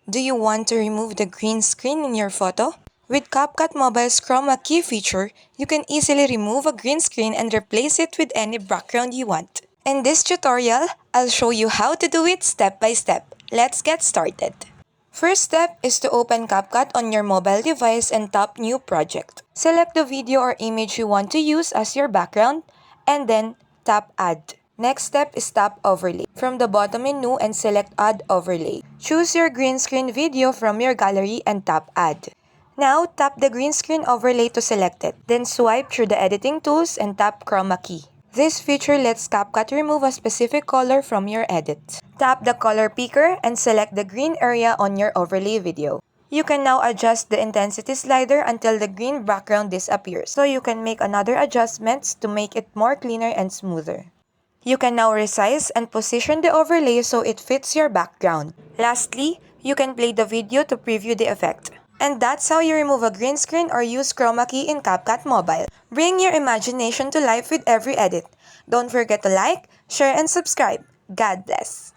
Do you want to remove the green screen in your photo? With CapCut Mobile's Chroma Key feature, you can easily remove a green screen and replace it with any background you want. In this tutorial, I'll show you how to do it step by step. Let's get started. First step is to open CapCut on your mobile device and tap New Project. Select the video or image you want to use as your background, and then tap Add. Next step is tap Overlay. From the bottom menu and select Add Overlay. Choose your green screen video from your gallery and tap Add. Now, tap the green screen overlay to select it. Then swipe through the editing tools and tap Chroma Key. This feature lets CapCut remove a specific color from your edit. Tap the color picker and select the green area on your overlay video. You can now adjust the intensity slider until the green background disappears, so you can make another adjustments to make it more cleaner and smoother. You can now resize and position the overlay so it fits your background. Lastly, you can play the video to preview the effect. And that's how you remove a green screen or use Chroma Key in CapCut Mobile. Bring your imagination to life with every edit. Don't forget to like, share, and subscribe. God bless!